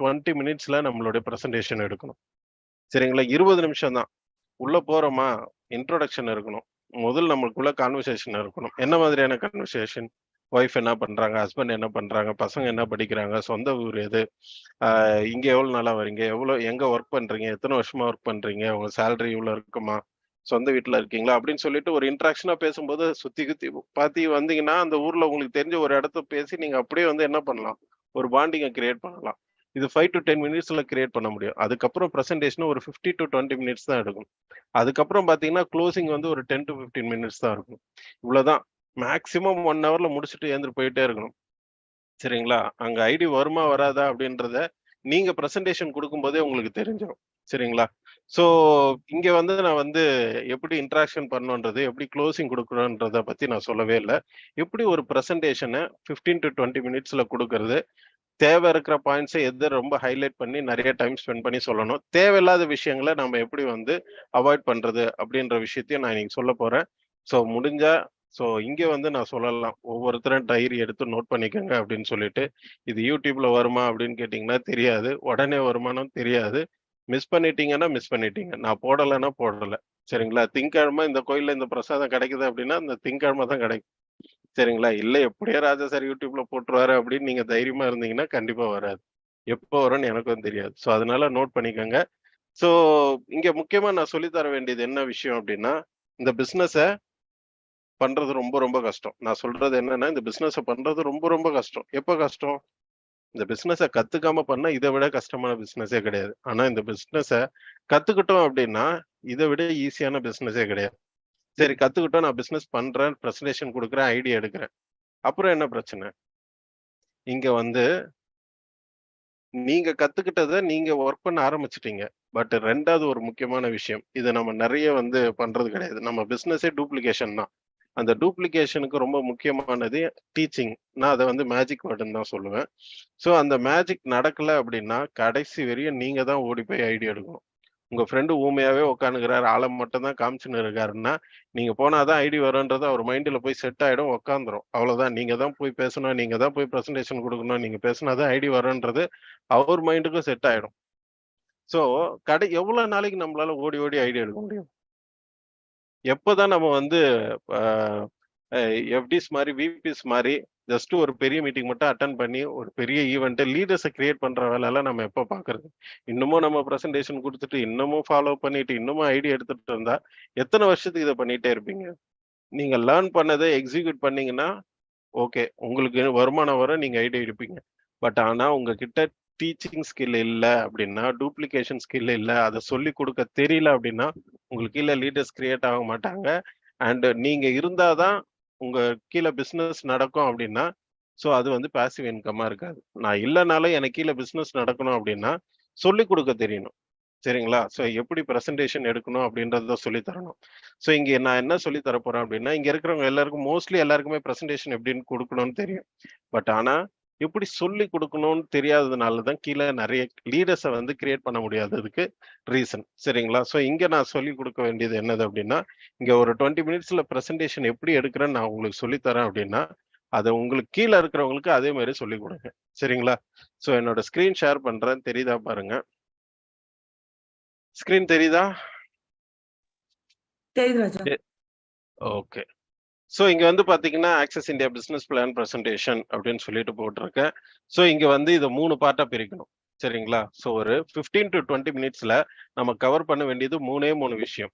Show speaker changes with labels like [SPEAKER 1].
[SPEAKER 1] 20 மினிட்ஸ்ல நம்மளுடைய பிரசன்டேஷன் எடுக்கணும். சரிங்களா? 20 நிமிஷம் தான். உள்ள போறோமா, இன்ட்ரோடக்ஷன் இருக்கணும். முதல்ல நம்மளுக்குள்ள கான்வர்சேஷன் இருக்கணும். என்ன மாதிரியான கான்வர்சேஷன்? ஒய்ஃப் என்ன பண்றாங்க? ஹஸ்பண்ட் என்ன பண்றாங்க? பசங்க என்ன படிக்கிறாங்க? சொந்த ஊர் எது? அ இங்க எவ்வளோ நாளா வரீங்க? எங்க ஒர்க் பண்றீங்க? எத்தன வருஷமா ஒர்க் பண்றீங்க? உங்க சேலரி இவ்வளோ இருக்குமா? சொந்த வீட்ல இருக்கீங்களா? அப்படின்னு சொல்லிட்டு ஒரு இன்டராக்ஷனா பேசும்போது சுத்தி கித்தி பாத்தி வந்தீங்கன்னா, அந்த ஊர்ல உங்களுக்கு தெரிஞ்ச ஒரு இடத்த பேசி நீங்க அப்படியே வந்து என்ன பண்ணலாம்? ஒரு பாண்டிங்க கிரியேட் பண்ணலாம். இது 5 டூ 10 மினிட்ஸ்ல கிரியேட் பண்ண முடியும். அதுக்கப்புறம் பிரசன்டேஷன் ஒரு 50 டூ 20 மினிட்ஸ் தான் எடுக்கும். அதுக்கப்புறம் பார்த்தீங்கன்னா, குளோசிங் வந்து ஒரு 10 டூ 15 மினிட்ஸ் தான் இருக்கும். இவ்வளோதான். மேக்ஸிமம் 1 ஹவர்ல முடிச்சுட்டு எழுந்துட்டு போயிட்டே இருக்கணும். சரிங்களா? அங்க ஐடி வருமா? வராதா? அப்படின்றத நீங்க பிரசன்டேஷன் குடுக்கும்போதே உங்களுக்கு தெரிஞ்சிரும். சரிங்களா? ஸோ இங்க வந்து நான் வந்து எப்படி இன்டராக்ஷன் பண்ணணுன்றது, எப்படி குளோசிங் குடுக்கணுன்றத பத்தி நான் சொல்லவே இல்ல. எப்படி ஒரு பிரசன்டேஷன 15 டூ 20 மினிட்ஸ்ல குடுக்கறது, தேவை இருக்கிற பாயிண்ட்ஸ எத ரொம்ப ஹைலைட் பண்ணி நெறைய டைம் ஸ்பெண்ட் பண்ணி சொல்லணும். தேவையில்லாத விஷயங்கள நம்ம எப்படி வந்து அவாய்ட் பண்றது அப்படின்ற விஷயத்தையும் நான் இன்னைக்கு சொல்லப் போறேன். ஸோ முடிஞ்சா இங்க வந்து நான் சொல்லலாம். ஒவ்வொருத்தரும் டைரி எடுத்து நோட் பண்ணிக்கங்க அப்படின்னு சொல்லிட்டு. இது YouTubeல வருமா அப்படின்னு கேட்டீங்கன்னா தெரியாது. உடனே வருமானம் தெரியாது. மிஸ் பண்ணிட்டீங்கன்னா மிஸ் பண்ணிட்டீங்க. நான் போடலன்னா போடல. சரிங்களா? திங்கட்கிழமை இந்த கோயில்ல இந்த பிரசாதம் கிடைக்குது அப்படின்னா, அந்த திங்கட்கிழமை தான் கிடைக்கும். சரிங்களா? இல்ல எப்படியோ ராஜா சார் YouTubeல போட்டுருவாரு அப்படின்னு நீங்க தைரியமா இருந்தீங்கன்னா, கண்டிப்பா வராது. எப்போ வரும்னு எனக்கும் தெரியாது. அதனால நோட் பண்ணிக்கங்க. ஸோ இங்க முக்கியமா நான் சொல்லி தர வேண்டியது என்ன விஷயம் அப்படின்னா, இந்த பிசினஸ பண்றது ரொம்ப ரொம்ப கஷ்டம். நான் சொல்றது என்னன்னா, இந்த பிசினஸ பண்றது ரொம்ப ரொம்ப கஷ்டம். எப்ப கஷ்டம்? இந்த பிசினஸ கத்துக்காம பண்ணா இத விட கஷ்டமான பிசினஸே கிடையாது. ஆனா இந்த பிசினஸ கத்துக்கிட்டோம் அப்படின்னா, இத விட ஈஸியான பிசினஸே கிடையாது. சரி கத்துக்கிட்டோம், நான் பிசினஸ் பண்றேன், பிரசன்டேஷன் குடுக்குறேன், ஐடியா எடுக்கிறேன். அப்புறம் என்ன பிரச்சனை? இங்க வந்து நீங்க கத்துக்கிட்டத நீங்க ஒர்க் பண்ண ஆரம்பிச்சுட்டீங்க. பட் 2வது ஒரு முக்கியமான விஷயம். இத நம்ம நெறைய வந்து பண்றது கிடையாது. நம்ம பிசினஸே டூப்ளிகேஷன் தான். அந்த டூப்ளிகேஷனுக்கு ரொம்ப முக்கியமானது டீச்சிங். நான் அத வந்து மேஜிக் வேர்டுன்னு தான் சொல்லுவேன். அந்த மேஜிக் நடக்கல அப்டின்னா, கடைசி வரையும் நீங்க தான் ஓடி போய் ஐடியா எடுக்கணும். உங்க ஃப்ரெண்ட் ஊமையாவே உட்கார்ந்துக்கிறாரு, ஆள மட்டும் தான் காமிச்சுன்னு இருக்காருன்னா, நீங்க போனா தான் ஐடி வரும்ன்றது அவர் மைண்ட்ல போய் செட் ஆயிடும், உட்காந்துரும். அவ்வளோதான். நீங்க தான் போய் பேசணும், நீங்க தான் போய் பிரசன்டேஷன் குடுக்கணும், நீங்க பேசினா தான் ஐடி வரும்ன்றது அவர் மைண்டுக்கும் செட் ஆயிடும். ஸோ எவ்வளோ நாளைக்கு நம்மளால ஓடி ஓடி ஐடியா எடுக்க முடியும்? எப்பதான் நம்ம வந்து அ அ எஃப்டிஸ் மாரி, விபிஸ் மாரி ஜஸ்ட் ஒரு பெரிய மீட்டிங் மட்டும் அட்டெண்ட் பண்ணி, ஒரு பெரிய ஈவென்ட் லீடர்ஸ கிரியேட் பண்ற வேலைலாம் நம்ம எப்ப பார்க்கறது? இன்னமும் நம்ம பிரசன்டேஷன் குடுத்துட்டு, இன்னமும் ஃபாலோ பண்ணிட்டு, இன்னமும் ஐடியா எடுத்துட்டு இருந்தா, எத்தன வருஷத்துக்கு இத பண்ணிட்டே இருப்பீங்க? நீங்க லேர்ன் பண்ணத எக்ஸிக்யூட் பண்ணீங்கன்னா, ஓகே. உங்களுக்கு வருமானம் வரும். நீங்க ஐடியா எடுப்பீங்க. பட் ஆனா உங்ககிட்ட டீச்சிங் ஸ்கில் இல்ல அப்டின்னா, டூப்ளிகேஷன் ஸ்கில் இல்ல, அத சொல்லிக் குடுக்க தெரியல அப்டின்னா, உங்களுக்கு கீழ லீடர்ஸ் கிரியேட் ஆக மாட்டாங்க. அண்ட் நீங்க இருந்தா தான் உங்க கீழ பிசினஸ் நடக்கும் அப்டின்னா, அது வந்து பாசிவ் இன்கம்மா இருக்காது. நான் இல்லனாலும் எனக்கு கீழ பிசினஸ் நடக்கணும் அப்டின்னா, சொல்லிக் குடுக்க தெரியணும். சரிங்களா? எப்படி பிரசன்டேஷன் எடுக்கணும் அப்படின்றத சொல்லி தரணும். இங்க நான் என்ன சொல்லி தரப்போறேன் அப்படின்னா, இங்க இருக்கிறவங்க எல்லாருக்கும் மோஸ்ட்லி எல்லாருக்குமே பிரசன்டேஷன் எப்படின்னு குடுக்கணும்னு தெரியும். பட் ஆனா, எப்படி சொல்லிக் குடுக்கணும்னு தெரியாததுனால தான் கீழ நெறைய லீடர்ஸ வந்து கிரியேட் பண்ண முடியாததுக்கு ரீசன். சரிங்களா? இங்க நான் சொல்லிக் குடுக்க வேண்டியது என்னது அப்படின்னா, இங்க ஒரு 20 மினிட்ஸ்ல பிரசன்டேஷன் எப்படி எடுக்கிறேன்னு நான் உங்களுக்கு சொல்லி தரேன் அப்படின்னா, அத உங்களுக்கு கீழ இருக்கிறவங்களுக்கு அதே மாரி சொல்லிக் குடுங்க. சரிங்களா? என்னோட ஸ்கிரீன் ஷேர் பண்றேன். தெரியுதா பாருங்க. ஸ்கிரீன் தெரியுதா?
[SPEAKER 2] தெரியுது ராஜா.
[SPEAKER 1] ஓகே. இங்க வந்து பாத்தீங்கன்னா, access India business plan presentation அப்படின்னு சொல்லிட்டு போட்டிருக்கேன். இங்க வந்து இத 3 பார்ட்டா பிரிக்கணும். சரிங்களா? ஒரு 15 டூ 20 மினிட்ஸ்ல நம்ம கவர் பண்ண வேண்டியது 3 விஷயம்.